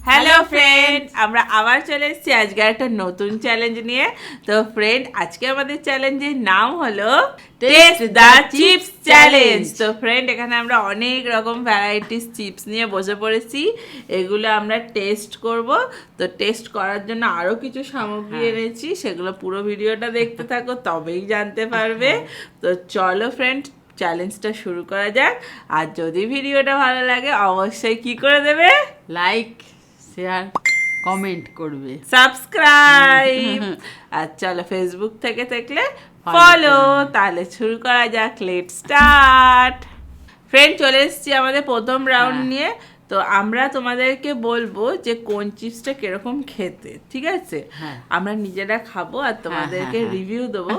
Hello friend, আমরা আবার চলে এসেছি আজকে একটা নতুন চ্যালেঞ্জ নিয়ে। তো ফ্রেন্ড, আজকে আমাদের চ্যালেঞ্জের নাম হলো টেস্ট দ্য চিপস চ্যালেঞ্জ। তো ফ্রেন্ড, এখানে আমরা অনেক রকম ভ্যারাইটিস চিপস নিয়ে বসে পড়েছি, এগুলো আমরা টেস্ট করব। তো টেস্ট করার জন্য আরও কিছু সামগ্রী এনেছি, সেগুলো পুরো ভিডিওটা দেখতে থাকো, তবেই জানতে পারবে। তো চলো ফ্রেন্ড, চ্যালেঞ্জটা শুরু করা যাক। আর যদি ভিডিওটা ভালো লাগে অবশ্যই কি করে দেবে, লাইক শেয়ার কমেন্ট করবে, সাবস্ক্রাইব। আর চলো, ফেসবুক থেকে দেখলে ফলো। তাহলে শুরু করা যাক, লেট স্টার্ট। ফ্রেন্ড, চলে এসেছি আমাদের প্রথম রাউন্ড নিয়ে। তো আমরা তোমাদেরকে বলবো যে কোন চিপসটা কিরকম খেতে, ঠিক আছে? আমরা নিজেরা খাবো আর তোমাদেরকে রিভিউ দেবো,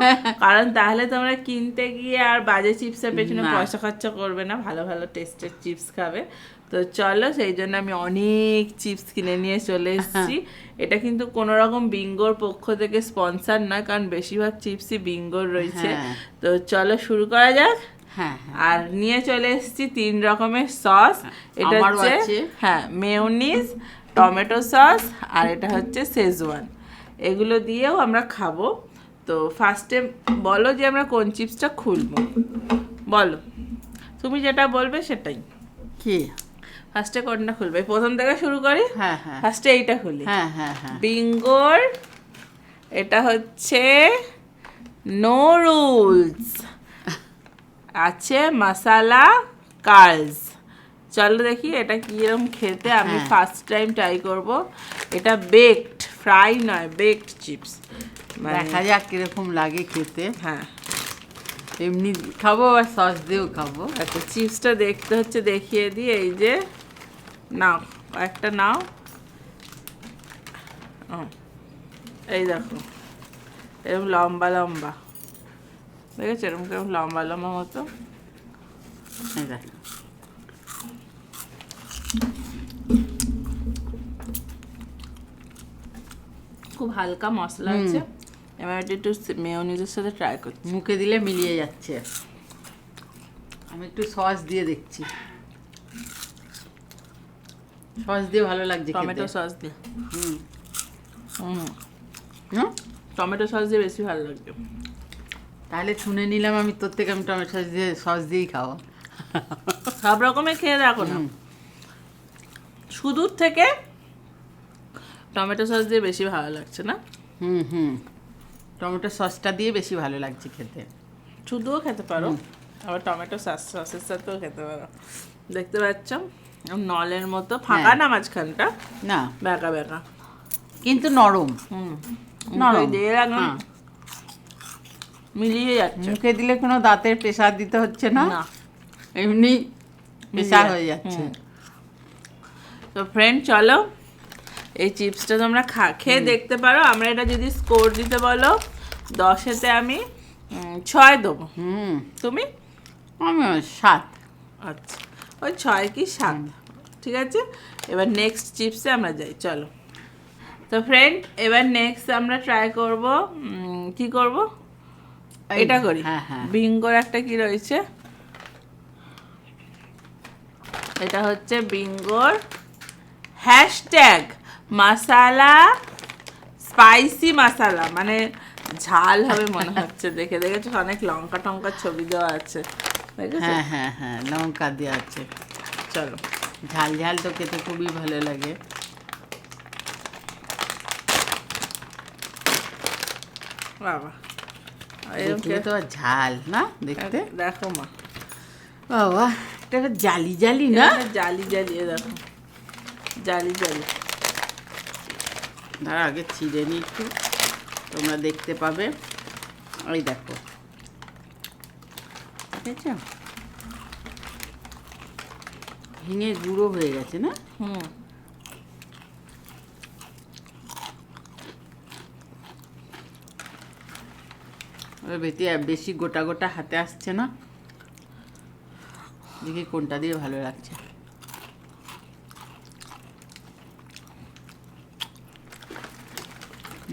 কারণ তাহলে তোমরা কিনতে গিয়ে আর বাজে চিপসের পেছনে পয়সা খরচা করবে না, ভালো ভালো টেস্টের চিপস খাবে। তো চলো, সেই জন্য আমি অনেক চিপস কিনে নিয়ে চলে এসেছি। এটা কিন্তু কোনো রকম বিঙ্গোর পক্ষ থেকে স্পন্সর নয়, কারণ বেশিরভাগ চিপসই বিঙ্গোর রয়েছে। তো চলো শুরু করা যাক। আর নিয়ে চলে এসেছি 3 রকমের সস। এটা হচ্ছে মেয়োনিজ, টমেটো সস, আর এটা হচ্ছে শেজওয়ান। এগুলো দিয়েও আমরা খাবো। তো ফার্স্টে বলো যে আমরা কোন চিপসটা খুলবো, বলো। তুমি যেটা বলবে সেটাই। কি ফার্স্টে কোনটা খুলবে? প্রথম থেকে শুরু করি। ফার্স্টে এইটা খুলি। বিঙ্গোর এটা হচ্ছে নো রুলস, আছে মশালা কার্লস। চলো দেখি এটা কিরকম খেতে। আমি ফার্স্ট টাইম ট্রাই করব। এটা বেকড, ফ্রাই নয়, বেকড চিপস। দেখা যাক কিরকম লাগে খেতে। এমনি খাবো আর সস দিয়েও খাবো। আচ্ছা, চিপসটা দেখতে হচ্ছে, দেখিয়ে দিই। এই যে নাও, একটা নাও। এই দেখো, এরকম লম্বা লম্বা, দেখেছো? এরকম কেরকম লম্বা লম্বা মতো। খুব হালকা মশলা আছে। এবার একটু মেয়োনিজের সাথে ট্রাই করছি। মুখে দিলে মিলিয়ে যাচ্ছে। আমি একটু সস দিয়ে দেখছি। সস দিয়ে ভালো লাগছে, টমেটো সস দিয়ে। টমেটো সস দিয়ে বেশি ভালো লাগছে। তাহলে শুনে নিলাম আমি তোর থেকে, আমি টমেটো সস দিয়েই খাবো। সব রকমের খেয়ে দেখো না, শুধুর থেকে টমেটো সস দিয়ে বেশি ভালো লাগছে না? টমেটো সসটা দিয়ে বেশি ভালো লাগছে খেতে। শুধুও খেতে পারো, আবার টমেটো সসের সাথেও খেতে পারো। দেখতে পাচ্ছ নলের মতো, ফাঁকা না মাঝখানটা, না বেঁকা বেঁকা, কিন্তু নরম। নরম দিয়ে রাখলাম, মিলিয়ে যাচ্ছে। মুখে দিলে কোনো দাঁতের প্রেসার দিতে হচ্ছে না, এমনি প্রেসার হয়ে যাচ্ছে। তো ফ্রেন্ড, চলো এই চিপসটা তোমরা খেয়ে দেখতে পারো। আমরা এটা যদি স্কোর দিতে বলো 10-এতে আমি 6 দেবো। তুমি? আমি 7। আচ্ছা, ওই 6 কি 7, ঠিক আছে। এবার নেক্সট চিপসে আমরা যাই, চলো। তো ফ্রেন্ড, এবার নেক্সট আমরা ট্রাই করব। কি করব? এটা করি। বিঙ্গোর একটা কি রয়েছে, এটা হচ্ছে বিঙ্গোর হ্যাশট্যাগ মশালা, স্পাইসি মশালা, মানে ঝাল হবে মনে হচ্ছে দেখে। দেখেছো অনেক লঙ্কা টঙ্কার ছবি দেওয়া আছে, দেখেছো? লঙ্কা দেওয়া আছে। চলো, ঝাল ঝাল তো খেতে খুবই ভালো লাগে। বাবা, তো ঝাল না দেখতে। দেখো মা, বাবা, এটা জালি জালি না? জালি জালি, দেখো জালি জালি। তার আগে ছিঁড়ে নি একটু, তোমরা দেখতে পাবে। ওই দেখো, দেখেছ? ভেঙে গুঁড়ো হয়ে গেছে না? বেশি গোটা গোটা হাতে আসছে না, দেখি কোনটা দিয়ে ভালো লাগছে।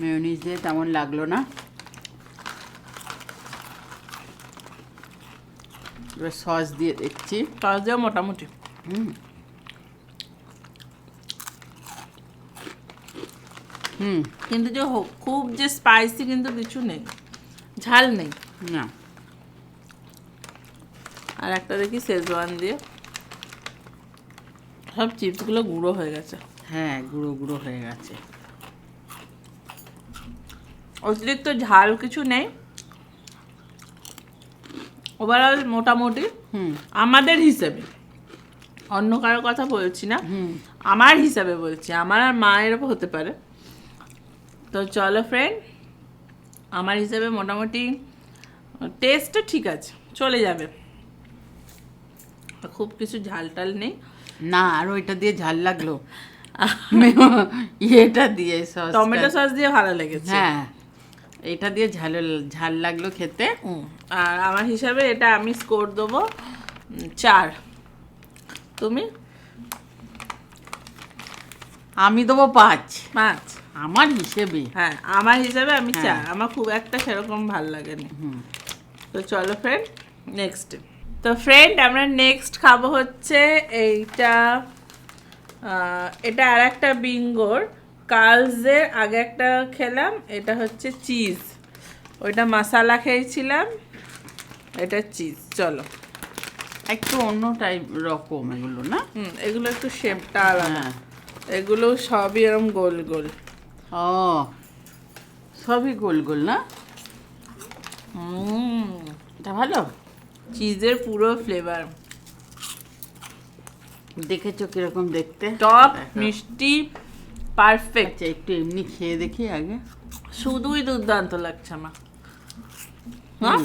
মেয়োনিজ দিয়ে তেমন লাগলো না। এবার সস দিয়ে দেখছি। সস দিয়ে মোটামুটি। কিন্তু যে খুব যে স্পাইসি কিন্তু কিছু নেই, ঝাল নেই না। আর একটা দেখি শেজওয়ান দিয়ে, সব চিপসগুলো গুঁড়ো হয়ে গেছে। হ্যাঁ, গুঁড়ো গুঁড়ো হয়ে গেছে। অতিরিক্ত ঝাল কিছু নেই, ওভারঅল মোটামুটি আমাদের হিসেবে, অন্য কারোর কথা বলছি না, আমার হিসাবে বলছি, আমার আর মায়েরও হতে পারে। তো চলো ফ্রেন্ড, আমার হিসাবে মোটামুটি টেস্টটা ঠিক আছে, চলে যাবে, খুব কিছু ঝাল টাল নেই। না, আর ওইটা দিয়ে ঝাল লাগলো, এটা দিয়ে সস, টমেটো সস দিয়ে ভালো লেগেছে। হ্যাঁ, এটা দিয়ে ঝাল লাগলো খেতে। আর আমার হিসাবে এটা আমি স্কোর দেবো 4। তুমি? আমি দেবো 5। 5 আমার হিসেবে। হ্যাঁ, আমার হিসাবে আমি 4। আমার খুব একটা সেরকম ভাল লাগেনি। তো চলো ফ্রেন্ড, নেক্সট। তো ফ্রেন্ড, আমরা নেক্সট খাবো হচ্ছে এইটা, এটা আর একটা বিঙ্গোর, কার্লসের আগে একটা খেলাম, এটা হচ্ছে চিজ, ওইটা মশালা খেয়েছিলাম, এটা চিজ। চলো, একটু অন্য টাইপ রকম এগুলো, না? এগুলো একটু শেপটা আলাদা, এগুলো সবই এরকম গোল গোল। ও, সবই গোল গোল, না? এটা ভালো, চিজের পুরো ফ্লেভার, দেখেছো কিরকম দেখতে, টক মিষ্টি পারফেক্ট। আচ্ছা, একটু এমনি খেয়ে দেখি আগে। শুধুই দুর্দান্ত লাগছে আমার। হ্যাঁ,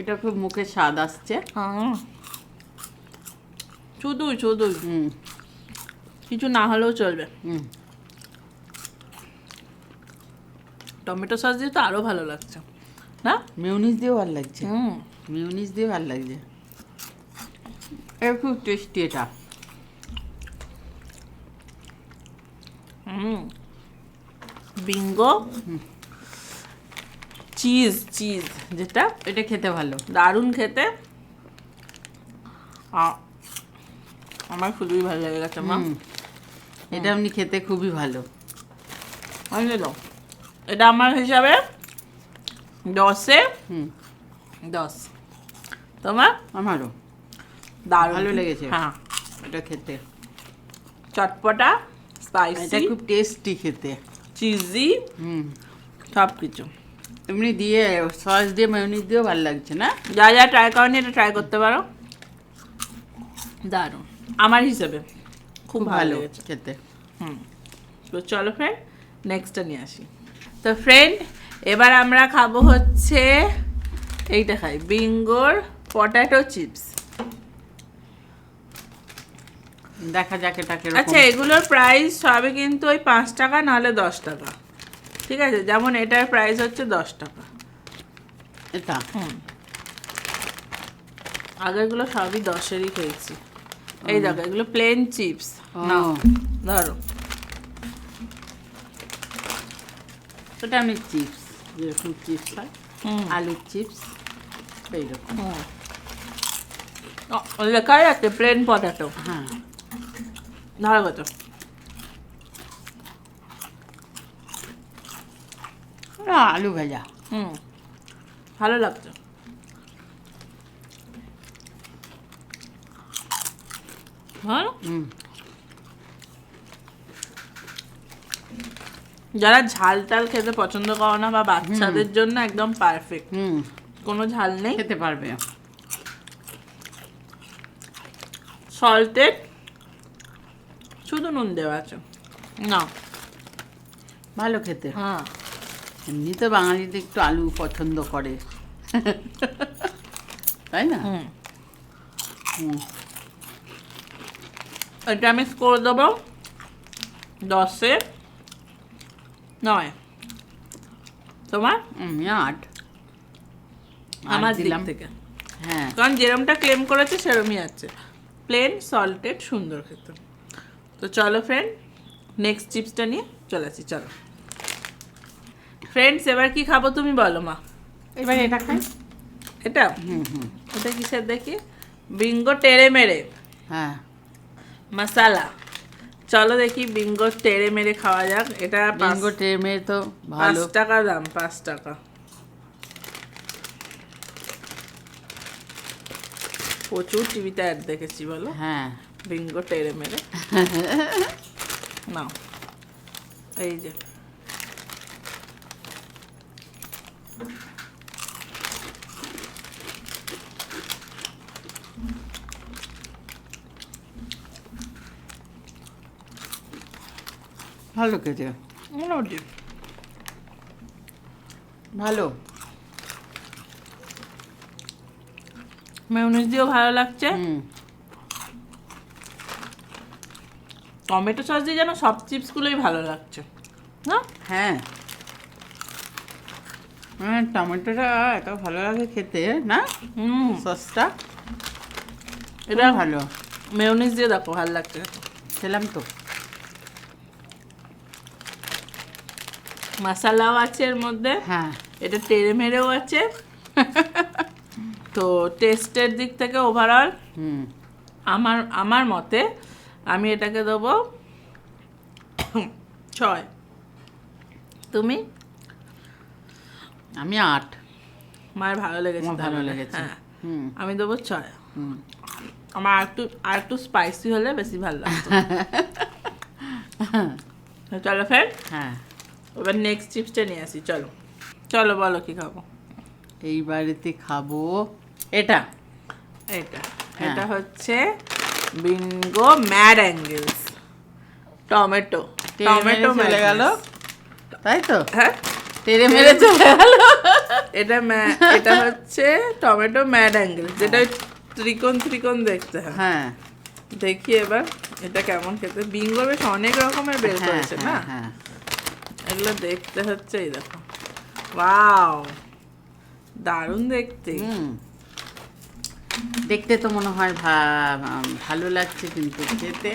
এটা খুব মুখে স্বাদ আসছে। শুধুই শুধুই, কিছু না হলেও চলবে। টমেটো সস দিয়ে তো আরো ভালো লাগছে, না? মেয়োনিজ দিয়েও ভালো লাগছে। মেয়োনিজ দিয়ে ভালো লাগছে, এটা খুব টেস্টি। এটা বিঙ্গো চিজ, চিজ যেটা, এটা খেতে ভালো, দারুণ খেতে, আমার খুবই ভালো লেগে গেছে মা। এটা আপনি খেতে খুবই ভালো। এটা আমার হিসাবে 10-এ 10। তোমার? আমারও দারুণ ভালো লেগেছে। হ্যাঁ, এটা খেতে চটপটা, এটা স্পাইসি, খুব টেস্টি খেতে, চিজি, সব কিছু এমনি দিয়ে সস দিয়ে মেয়োনিজ দিয়েও ভালো লাগছে, না? যা যা ট্রাই করনি এটা ট্রাই করতে পারো, দারুণ আমার হিসেবে খুব ভালো লেগেছে খেতে। তো চলো ফ্রেন্ড, নেক্সটটা নিয়ে আসি। তো ফ্রেন্ড, এবার আমরা খাবো হচ্ছে এইটা, খাই বিঙ্গোর পটেটো চিপস। দেখা যাক এটা কিরকম। আচ্ছা, এগুলোর প্রাইস সবই কিন্তু ওই 5 টাকা নাহলে 10 টাকা, ঠিক আছে? যেমন এটার প্রাইস হচ্ছে 10 টাকা। এটা আগেরগুলো সবই 10-এরই খেয়েছি। এই দেখো, এগুলো প্লেন চিপস, নাও ধরো। ওটা আমি চিপস, যেরকম চিপস হয়, আলুর চিপস এইরকম। লেখাই আছে প্লেন পটেটো। হ্যাঁ, ধরো কত, আলু ভাজা। ভালো লাগছে। ভালো। যারা ঝাল টাল খেতে পছন্দ করো না বা বাচ্চাদের জন্য একদম পারফেক্ট, কোনো ঝাল নেই, খেতে পারবে। সল্টেড, শুধু নুন দেওয়া আছে, না ভালো খেতে। হ্যাঁ, এমনি তো বাঙালিতে একটু আলু পছন্দ করে, তাই না? এটা আমি স্কোর দেবো 10-এ 9। তোমার? 8 আমার দিক থেকে, হ্যাঁ, কারণ যেরমটা ক্লেম করেছে সেরমই আছে, প্লেন সল্টেড, সুন্দর খেতে। তো চলো ফ্রেন্ড, নেক্সট চিপসটা নিয়ে চলে আসি। চলো ফ্রেন্ডস, এবার কি খাবো তুমি বলো মা? এবার এটা খাই। এটা এটা কিসের দেখি, বিঙ্গো টেরে মেরে হ্যাঁ, মশালা চলো দেখি বিঙ্গো টেড়ে মেরে খাওয়া যাক। এটা বিঙ্গো টেমে তো ভালো। 5 টাকা দাম, 5 টাকা। প্রচুর টিভিতে অ্যাড দেখেছি বলো। হ্যাঁ, বিঙ্গো টেড়ে মেরে নাও, এই যে ভালো খেতে, মোটামুটি ভালো। মেয়োনিজ দিয়েও ভালো লাগছে। টমেটো সস দিয়ে যেন সব চিপসগুলোই ভালো লাগছে না? হ্যাঁ, টমেটোটা এত ভালো লাগে খেতে না, সসটা এটা ভালো। মেয়োনিজ দিয়ে দেখো ভালো লাগছে। খেলাম তো। মশলাও আছে এর মধ্যে, হ্যাঁ, এটা টেড়ে মেরেও আছে। তো টেস্টের দিক থেকে ওভারঅল আমার মতে আমি এটাকে দেবো 6। তুমি? আমি 8। মায়ের ভালো লেগেছে, আমার ভালো তাহলে। লেগেছে। হ্যাঁ, আমি দেবো 6। আমার আর একটু স্পাইসি হলে বেশি ভালো লাগতো। চলো ফ্রেন্ড, হ্যাঁ, এবার নেক্সট চিপসটা নিয়ে আসি। চলো চলো, বলো কি খাবো। এই বাড়িতে খাবো এটা। এটা হচ্ছে বিঙ্গো ম্যাড অ্যাঙ্গেলস টমেটো চলে গেল, তাই তো? হ্যাঁ, তেরে মেরে চলে গেল। এটা হচ্ছে টমেটো ম্যাড অ্যাঙ্গেলস, যেটা ত্রিকোণ ত্রিকোণ দেখতে হয়। হ্যাঁ, দেখি এবার এটা কেমন খেতে। বিঙ্গো বেশ অনেক রকমের বের করেছে না, হ্যাঁ, এগুলো দেখতে হচ্ছে। এই দেখো, ওয়াও, দারুণ দেখতে। দেখতে তো মনে হয় ভালো লাগছে, কিন্তু খেতে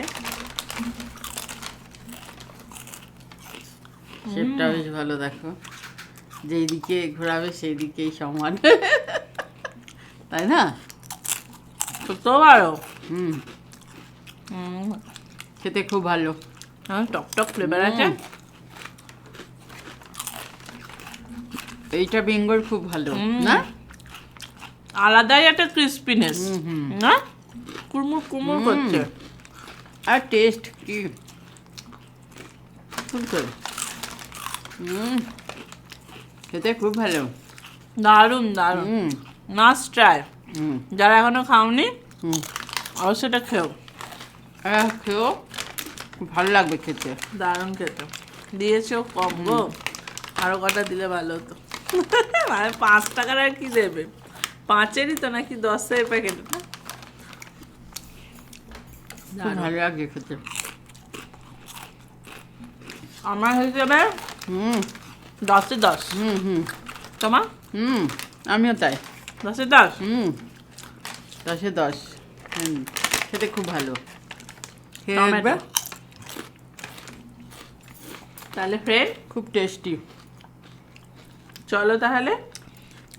শেপটা বেশ ভালো। দেখো, যেই দিকে ঘোরাবে সেই দিকেই সমান, তাই না? তো ভালো, খেতে খুব ভালো। টক টক ফ্লেভার আছে। এইটা বেঙ্গল খুব ভালো না, আলাদাই একটা ক্রিস্পিনেস না, কুড়মুড় কুড়মুড় করছে। আর টেস্ট কি খেতে খুব ভালো, দারুণ দারুণ, মাস্ট ট্রাই। যারা এখনো খাওনি অবশ্যই এটা খেও, খেয়েও খুব ভালো লাগবে খেতে। দারুণ খেতে। দিয়েছো কম গো, আরো কটা দিলে ভালো হতো। মানে 5 টাকার আর কি দেবে, 5-এরই তো নাকি 10-এর প্যাকেট। খুব ভালো লাগছে খেতে আমার হিসেবে 10-এ 10। তোমার? আমিও তাই, 10-এ 10। 10-এ 10। খেতে খুব ভালো। টমেটো তাহলে ফ্রেন্ড খুব টেস্টি। চলো তাহলে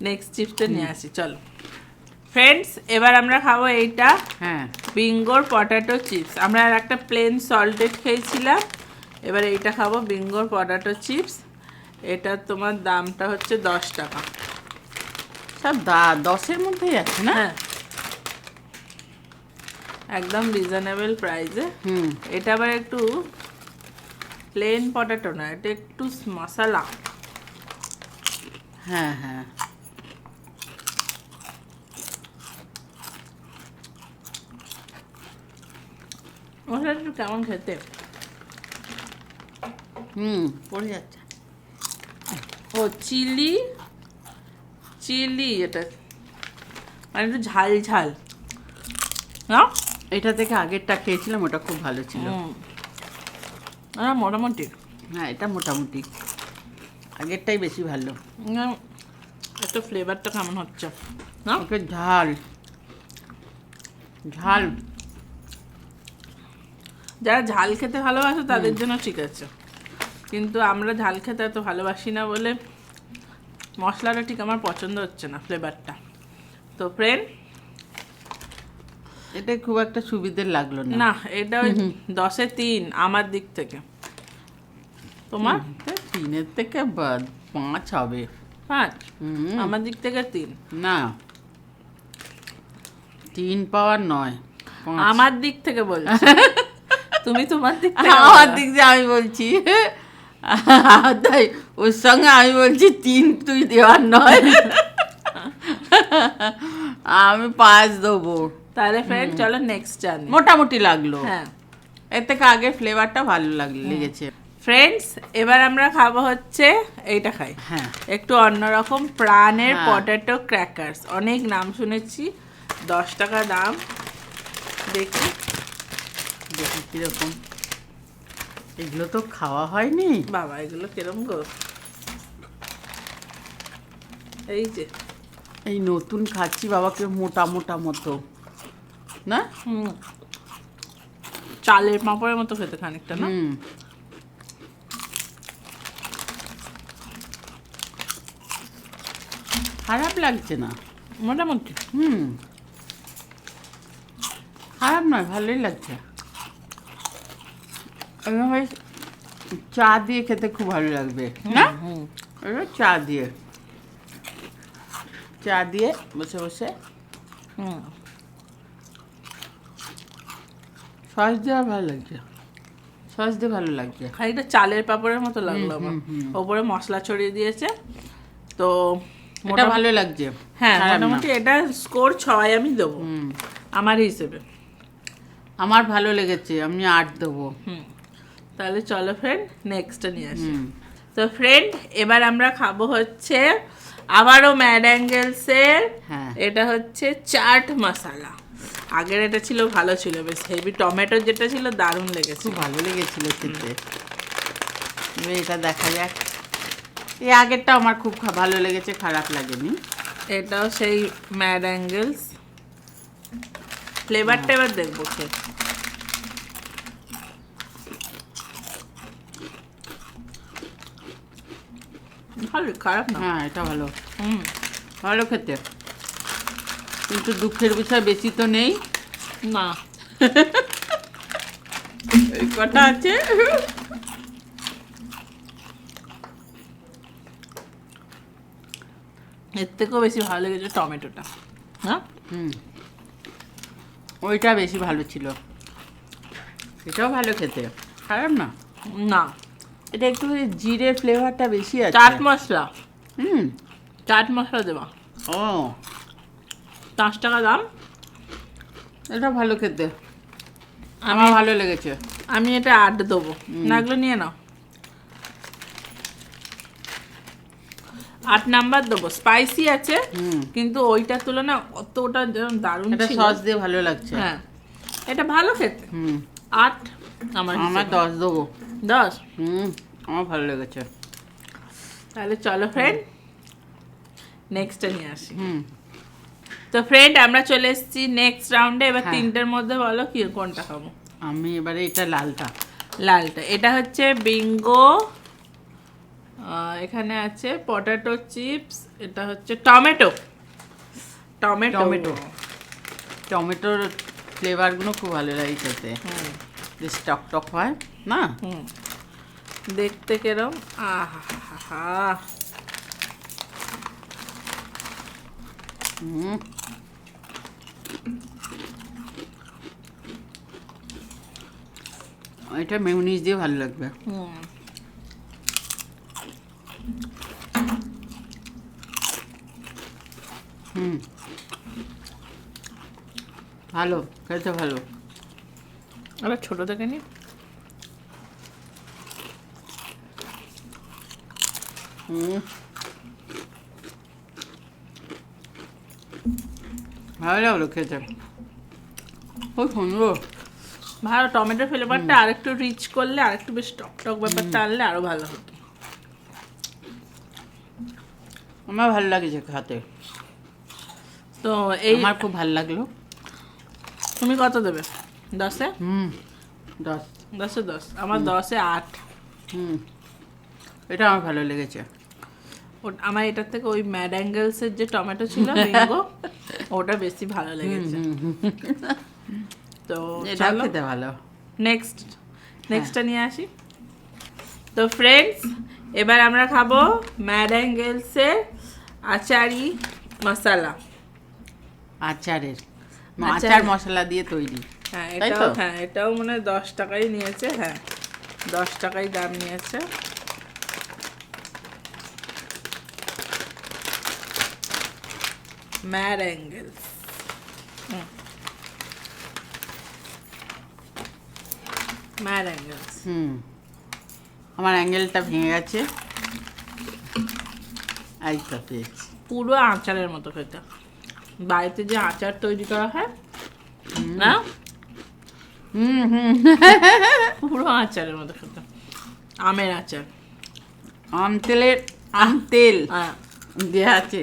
নেক্সট চিপসটা নিয়ে আসি। চলো ফ্রেন্ডস, এবার আমরা খাবো এইটা, হ্যাঁ, বিঙ্গোর পটাটো চিপস। আমরা আর একটা প্লেন সল্টেড খেয়েছিলাম, এবার এইটা খাবো বিঙ্গোর পটাটো চিপস। এটা তোমার দামটা হচ্ছে 10 টাকা। সব 10-এর মধ্যেই আছে না? হ্যাঁ, একদম রিজনেবল প্রাইসে। এটা আবার একটু প্লেন পটাটো না, এটা একটু মশলা। হ্যাঁ, হ্যাঁ, মশলাটা একটু কেমন খেতে, পড়ে যাচ্ছে। ও চিলি এটা মানে একটু ঝাল ঝাল না? এটা থেকে আগেরটা খেয়েছিলাম, ওটা খুব ভালো ছিল। মোটামুটি। হ্যাঁ, এটা মোটামুটি, আগেরটাই বেশি ভালো। একটু ফ্লেভারটা কেমন হচ্ছে না? ওকে ঝাল ঝাল, যারা ঝাল খেতে ভালোবাসে তাদের জন্য ঠিক আছে, কিন্তু আমরা ঝাল খেতে এত ভালোবাসি না বলে মশলাটা ঠিক আমার পছন্দ হচ্ছে না, ফ্লেভারটা। তো ফ্রেন্ড এটা খুব একটা সুবিধের লাগলো না। না, এটা ওই 10-এ 3 আমার দিক থেকে। তোমার 3-এর থেকে 5 হবে। 5, হুম, আমার দিক থেকে 3। না 3 পাওয়ার নয়, 5। আমার দিক থেকে বলছি। তুমি তোমার দিক থেকে আমার দিক দিয়ে আমি বলছি। তাই ওর সঙ্গে আমি বলছি 3 তুই দেওয়ার নয়। আমি 5 দেবো। তাহলে ফ্রেন্ড চলো নেক্সট জানি। মোটামুটি লাগলো। হ্যাঁ এর থেকে আগে ফ্লেভারটা ভালো লেগেছে। ফ্রেন্ডস, এবার আমরা খাবো হচ্ছে এইটা খাই, হ্যাঁ, একটু অন্যরকম প্রাণের হ্যাঁ। Potato crackers. অনেক নাম শুনেছি, 10 টাকা দাম। দেখি দেখি কিরকম। এগুলো তো খাওয়া হয়নি। বাবা, এগুলো কিরম গো? এই যে এই নতুন খাচ্ছি বাবাকে, মোটা মোটা মতো না। চালের পাঁপড়ের মতো খেতে খানিকটা, না? হুম, খারাপ লাগছে না। মোটামুটি হুম, খারাপ নয়, ভালোই লাগছে। এভাবে চা দিয়ে খেতে খুব ভালো লাগবে না? এবার চা দিয়ে বসে বসে সস দিয়ে ভালো লাগছে। সস দিয়ে ভালো লাগছে। খানিকটা চালের পাঁপড়ের মতো লাগলো আমার। ওপরে মশলা ছড়িয়ে দিয়েছে তো এটা ভালো লাগছে। হ্যাঁ, খারাপ না। মোটামুটি এটা স্কোর 6 আমি দেবো আমার হিসেবে। আমার ভালো লেগেছে, আমি 8 দেবো। তাহলে চলো ফ্রেন্ড নেক্সটটা নিয়ে আসি। তো ফ্রেন্ড, এবার আমরা খাবো হচ্ছে আবারও ম্যাড অ্যাঙ্গেলসের। হ্যাঁ, এটা হচ্ছে চাট মশলা। আগের এটা ছিল, ভালো ছিল, বেশ হেভি। টমেটোর যেটা ছিল দারুণ লেগেছে, খুব ভালো লেগেছিল খেতে। এবার এটা দেখা যাক। এই আগেরটা আমার খুব ভালো লেগেছে, খারাপ লাগেনি। এটাও সেই ম্যাড অ্যাঙ্গেলস। ফ্লেভারটা এবার দেখবো খেয়ে। ভালো, খারাপ না। হ্যাঁ, এটা ভালো। ভালো খেতে, কিন্তু দুঃখের বিষয় বেশি তো নেই না, এই কটা আছে। এর থেকেও বেশি ভালো লেগেছে টমেটোটা। হ্যাঁ, ওইটা বেশি ভালো ছিল। এটাও ভালো খেতে, খারাপ না। না, এটা একটু জিরের ফ্লেভারটা বেশি আছে। চাট মশলা, হুম, চাট মশলা দেওয়া। ও 5 টাকা দাম। এটা ভালো খেতে, আমার ভালো লেগেছে। আমি এটা 8 দেবো। না, এগুলো নিয়ে নাও। 8 নাম্বার দেবো। স্পাইসি আছে, কিন্তু ওইটার তুলনায় অতটা দারুণ এটা ছিল। সস দিয়ে ভালো লাগছে। হ্যাঁ, এটা ভালো খেতে। 8 আমার আমার 10 দেবো। 10। আমার ভালো লেগেছে। তাহলে চলো ফ্রেন্ড নেক্সটটা নিয়ে আসি। তো ফ্রেন্ড, আমরা চলে এসেছি নেক্সট রাউন্ডে। এবার 3টের মধ্যে বলো কি কোনটা খাবো। আমি এবারে এটা লালটা। এটা হচ্ছে বিঙ্গো। এখানে আছে পটেটো চিপস। এটা হচ্ছে টমেটোর ফ্লেভারগুলো খুব ভালো লাগে খেতে। বেশ টক টক হয় না? দেখতে কেরম। আহা, এটা মেয়োনিজ দিয়ে ভালো লাগবে। ভালো খেতে, ভালো। আবার ছোট থেকে নি। ভালো লাগলো খেতে, খুব সুন্দর। ভালো, টমেটোর ফ্লেভারটা আরেকটু রিচ করলে, আরেকটু বেশ টক টক ব্যাপারটা আনলে আরো ভালো হতো। আমার ভালো লাগছে খেতে। তো এই আমার খুব ভালো লাগলো। তুমি কত দেবে? 10-এ? 10। 10-এ 10। আমার 10-এ 8। এটা আমার ভালো লেগেছে। আমার এটার থেকে ওই ম্যাড অ্যাঙ্গেলসের যে টমেটো ছিল বিঙ্গো, ওটা বেশি ভালো লেগেছে। তো এটাও খেতে ভালো। নেক্সটটা নিয়ে আসি। তো ফ্রেন্ডস, এবার আমরা খাবো ম্যাডাঙ্গেলসের আচারি মশলা। আচারের আচার। আচার মশলা দিয়ে তৈরি। হ্যাঁ তাই এটাও, তো? হ্যাঁ এটাও মনে হয় 10 টাকাই নিয়েছে। হ্যাঁ 10 টাকাই দাম নিয়েছে। ম্যাডাঙ্গেলস। ম্যাডাঙ্গেলস। আমার অ্যাঙ্গেলটা ভেঙে গেছে। এই তো পেয়েছি। পুরো আচারের মতো খেতে। বাড়িতে যে আচার তৈরি করা হয় না, পুরো আচারের মতো খেতে। আমের আচার, আম তেল হ্যাঁ দেওয়া আছে।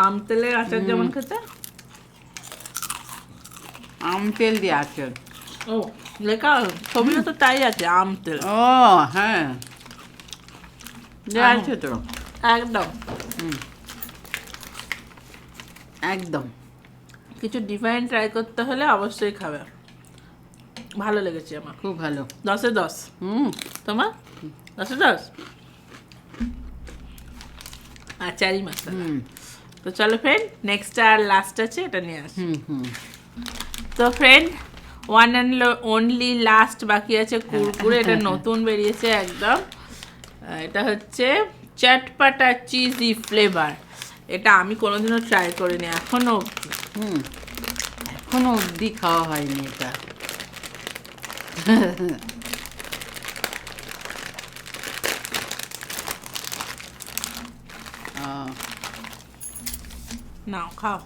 আম তেলের আচার যেমন খেতে, আম তেল দিয়ে আচার। ও লেখা ছবিও তো তাই আছে, আম তেল। ও হ্যাঁ, দেওয়া আছে তো। একদম একদম। কিছু ডিফারেন্ট ট্রাই করতে হলে অবশ্যই খাবে। ভালো লেগেছে আমার, খুব ভালো। 10-এ 10। তোমার 10-এ 10? আচারি মশলা। তো চলো ফ্রেন্ড, নেক্সট আর লাস্ট আছে, এটা নিয়ে আসি। তো friend, one and only last বাকি আছে কুরকুরে। এটা নতুন বেরিয়েছে একদম। এটা হচ্ছে চটপাটা চিজি ফ্লেভার। এটা আমি কোনোদিনও ট্রাই করিনি এখনো। এখনো অবধি খাওয়া হয়নি এটা। নাও খাও,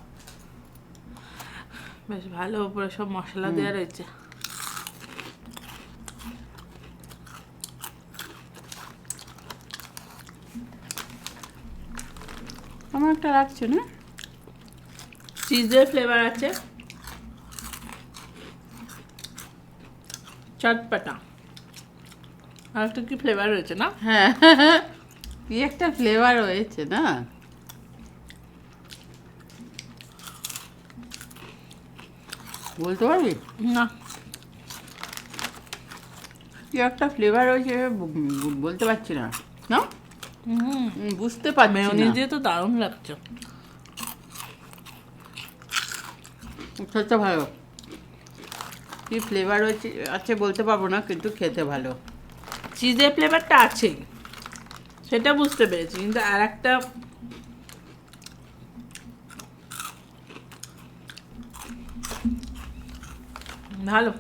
বেশ ভালো, উপরে সব মশলা দেওয়া রয়েছে। আমার একটা লাগছে না, চিজের ফ্লেভার আছে, চটপাটা। আর একটা কি ফ্লেভার রয়েছে না? হ্যাঁ কি একটা ফ্লেভার হয়েছে না, বলতে পারবি? না, কি একটা ফ্লেভার হয়েছে, বলতে পারছি না। না বুঝতে পারছি মেয়োনিজ না। দিয়ে তো দারুণ লাগছে। খেতে ভালো, কি ফ্লেভার হয়েছে আছে বলতে পারবো না, কিন্তু খেতে ভালো। চিজের ফ্লেভারটা আছেই, সেটা বুঝতে পেরেছি, কিন্তু আর একটা ভালো,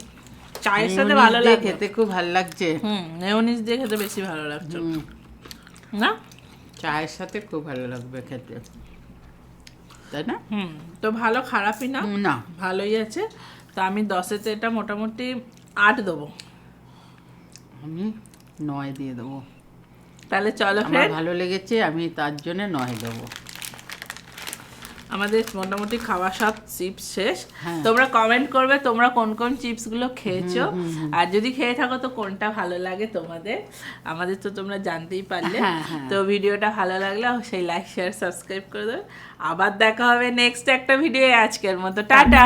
চায়ের সাথে ভালো মেয়োনিজ দিয়ে লাগবে। খেতে খুব ভালো লাগছে। মেয়োনিজ দিয়ে খেতে বেশি ভালো লাগছে না? চায়ের সাথে খুব ভালো লাগবে খেতে, তাই না? তো ভালো, খারাপই না, না ভালোই আছে। তো আমি 10-এতে এটা মোটামুটি 8 দেবো। আমি 9 দিয়ে দেবো। তাহলে চলো আমার ফ্রেন্ড, ভালো লেগেছে, আমি তার জন্য 9 দেবো। আমাদের মোটামুটি খাওয়া সব চিপস শেষ। হ্যাঁ। তোমরা কমেন্ট করবে তোমরা কোন কোন চিপস গুলো খেয়েছো, আর যদি খেয়ে থাকো তো কোনটা ভালো লাগে তোমাদের। আমাদের তো তোমরা জানতেই পারলে। হ্যাঁ, হ্যাঁ। তো ভিডিওটা ভালো লাগলে অবশ্যই লাইক শেয়ার সাবস্ক্রাইব করে দেবে। আবার দেখা হবে নেক্সট একটা ভিডিও। আজকের মতো টাটা।